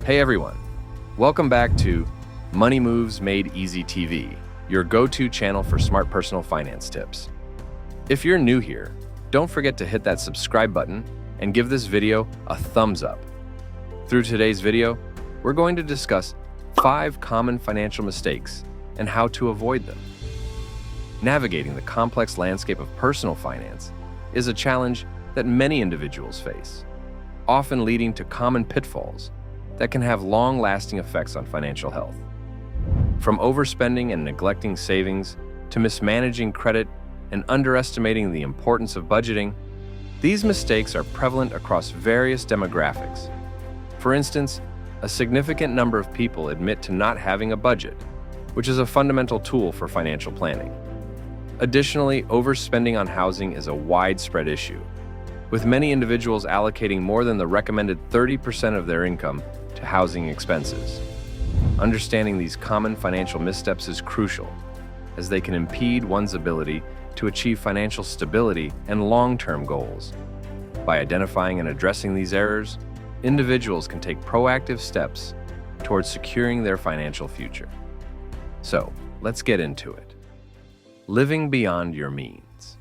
Hey everyone, welcome back to Money Moves Made Easy TV, your go-to channel for smart personal finance tips. If you're new here, don't forget to hit that subscribe button and give this video a thumbs up. Through today's video, we're going to discuss 5 common financial mistakes and how to avoid them. Navigating the complex landscape of personal finance is a challenge that many individuals face, often leading to common pitfalls that can have long-lasting effects on financial health. From overspending and neglecting savings to mismanaging credit and underestimating the importance of budgeting, these mistakes are prevalent across various demographics. For instance, a significant number of people admit to not having a budget, which is a fundamental tool for financial planning. Additionally, overspending on housing is a widespread issue, with many individuals allocating more than the recommended 30% of their income to housing expenses. Understanding these common financial missteps is crucial, as they can impede one's ability to achieve financial stability and long-term goals. By identifying and addressing these errors, individuals can take proactive steps towards securing their financial future. So, let's get into it. Living beyond your means.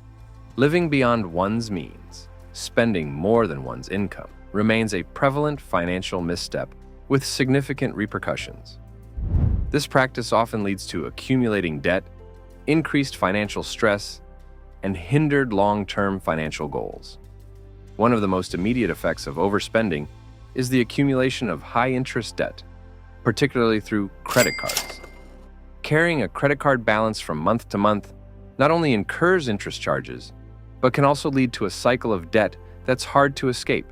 Living beyond one's means, spending more than one's income, remains a prevalent financial misstep with significant repercussions. This practice often leads to accumulating debt, increased financial stress, and hindered long-term financial goals. One of the most immediate effects of overspending is the accumulation of high-interest debt, particularly through credit cards. Carrying a credit card balance from month to month not only incurs interest charges, but can also lead to a cycle of debt that's hard to escape.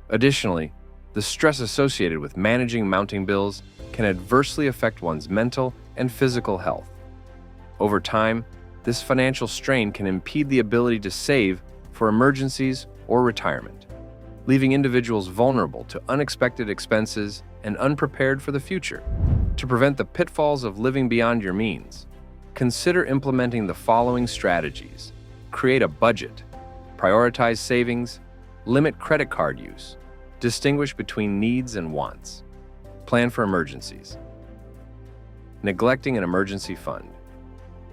Additionally, the stress associated with managing mounting bills can adversely affect one's mental and physical health. Over time, this financial strain can impede the ability to save for emergencies or retirement, leaving individuals vulnerable to unexpected expenses and unprepared for the future. To prevent the pitfalls of living beyond your means, consider implementing the following strategies. Create a budget, prioritize savings, limit credit card use, distinguish between needs and wants, plan for emergencies. Neglecting an emergency fund.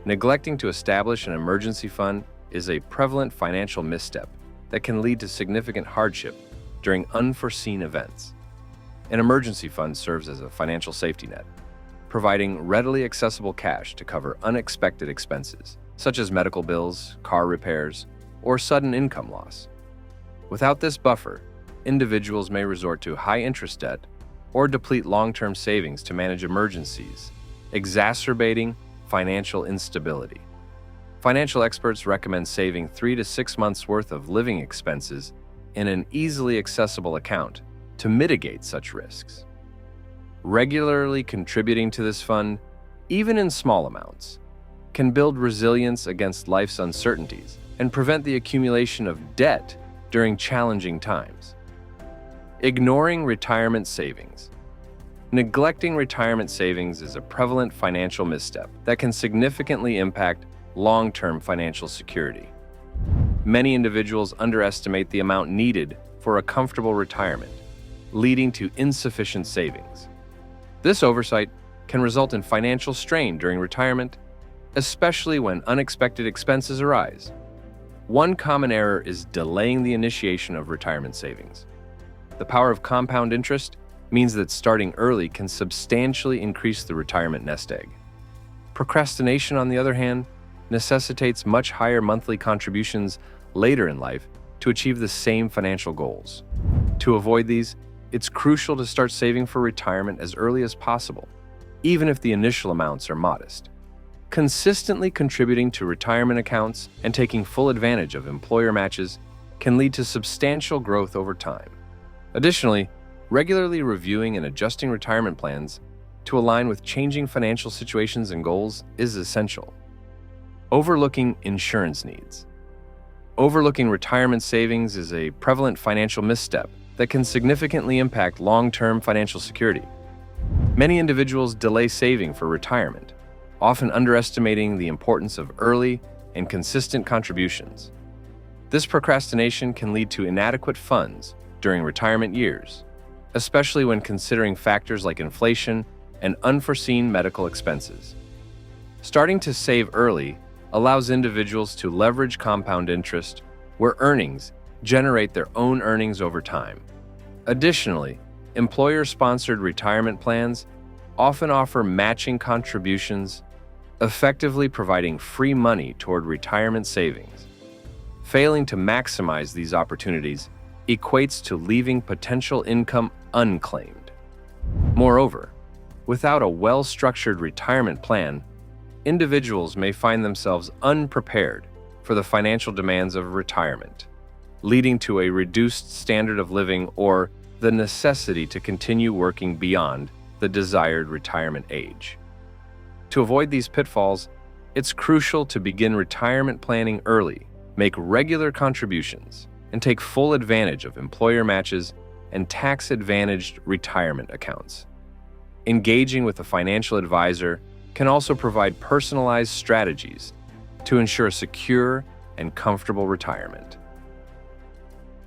Neglecting to establish an emergency fund is a prevalent financial misstep that can lead to significant hardship during unforeseen events. An emergency fund serves as a financial safety net, providing readily accessible cash to cover unexpected expenses, such as medical bills, car repairs, or sudden income loss. Without this buffer, individuals may resort to high-interest debt or deplete long-term savings to manage emergencies, exacerbating financial instability. Financial experts recommend saving 3 to 6 months' worth of living expenses in an easily accessible account to mitigate such risks. Regularly contributing to this fund, even in small amounts, can build resilience against life's uncertainties and prevent the accumulation of debt during challenging times. Ignoring retirement savings. Neglecting retirement savings is a prevalent financial misstep that can significantly impact long-term financial security. Many individuals underestimate the amount needed for a comfortable retirement, leading to insufficient savings. This oversight can result in financial strain during retirement, especially when unexpected expenses arise. One common error is delaying the initiation of retirement savings. The power of compound interest means that starting early can substantially increase the retirement nest egg. Procrastination, on the other hand, necessitates much higher monthly contributions later in life to achieve the same financial goals. To avoid these, it's crucial to start saving for retirement as early as possible, even if the initial amounts are modest. Consistently contributing to retirement accounts and taking full advantage of employer matches can lead to substantial growth over time. Additionally, regularly reviewing and adjusting retirement plans to align with changing financial situations and goals is essential. Overlooking insurance needs. Overlooking retirement savings is a prevalent financial misstep that can significantly impact long-term financial security. Many individuals delay saving for retirement, often underestimating the importance of early and consistent contributions. This procrastination can lead to inadequate funds during retirement years, especially when considering factors like inflation and unforeseen medical expenses. Starting to save early allows individuals to leverage compound interest, where earnings generate their own earnings over time. Additionally, employer-sponsored retirement plans often offer matching contributions, effectively providing free money toward retirement savings. Failing to maximize these opportunities equates to leaving potential income unclaimed. Moreover, without a well-structured retirement plan, individuals may find themselves unprepared for the financial demands of retirement, leading to a reduced standard of living or the necessity to continue working beyond the desired retirement age. To avoid these pitfalls, it's crucial to begin retirement planning early, make regular contributions, and take full advantage of employer matches and tax-advantaged retirement accounts. Engaging with a financial advisor can also provide personalized strategies to ensure a secure and comfortable retirement.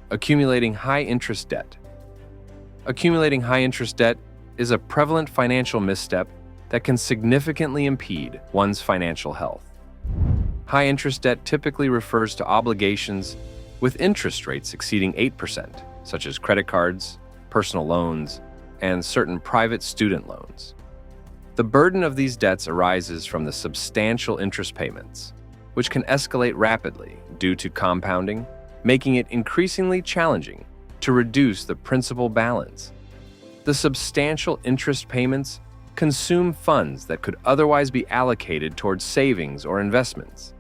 Accumulating high-interest debt. Accumulating high-interest debt is a prevalent financial misstep that can significantly impede one's financial health. High-interest debt typically refers to obligations with interest rates exceeding 8%, such as credit cards, personal loans, and certain private student loans. The burden of these debts arises from the substantial interest payments, which can escalate rapidly due to compounding, making it increasingly challenging to reduce the principal balance. The substantial interest payments consume funds that could otherwise be allocated towards savings or investments.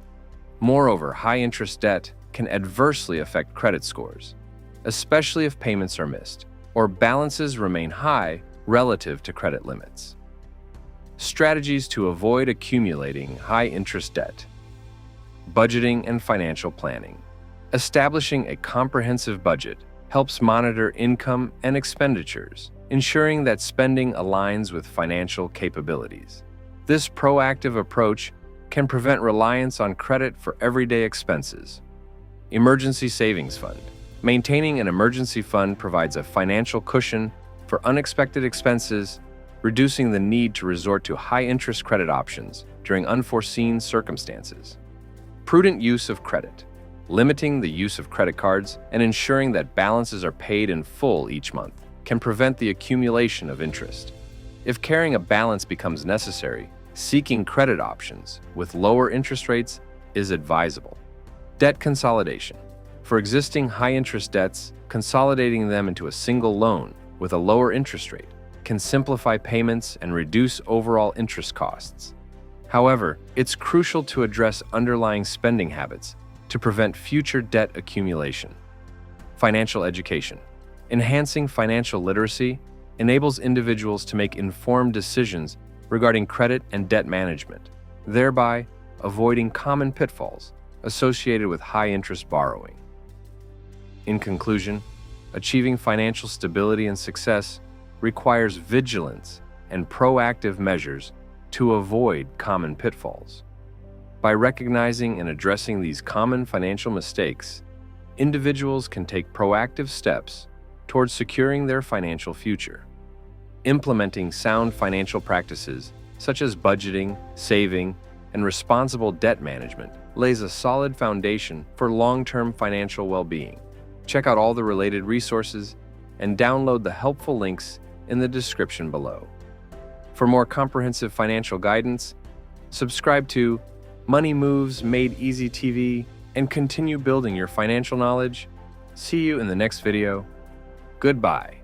Moreover, high-interest debt can adversely affect credit scores, especially if payments are missed or balances remain high relative to credit limits. Strategies to avoid accumulating high-interest debt. Budgeting and financial planning. Establishing a comprehensive budget helps monitor income and expenditures, ensuring that spending aligns with financial capabilities. This proactive approach can prevent reliance on credit for everyday expenses. Emergency savings fund. Maintaining an emergency fund provides a financial cushion for unexpected expenses, reducing the need to resort to high-interest credit options during unforeseen circumstances. Prudent use of credit. Limiting the use of credit cards and ensuring that balances are paid in full each month can prevent the accumulation of interest. If carrying a balance becomes necessary, seeking credit options with lower interest rates is advisable. Debt consolidation. For existing high-interest debts, consolidating them into a single loan with a lower interest rate can simplify payments and reduce overall interest costs. However, it's crucial to address underlying spending habits to prevent future debt accumulation. Financial education. Enhancing financial literacy enables individuals to make informed decisions regarding credit and debt management, thereby avoiding common pitfalls associated with high-interest borrowing. In conclusion, achieving financial stability and success requires vigilance and proactive measures to avoid common pitfalls. By recognizing and addressing these common financial mistakes, individuals can take proactive steps towards securing their financial future. Implementing sound financial practices such as budgeting, saving, and responsible debt management lays a solid foundation for long-term financial well-being. Check out all the related resources and download the helpful links in the description below. For more comprehensive financial guidance, subscribe to Money Moves Made Easy TV and continue building your financial knowledge. See you in the next video. Goodbye.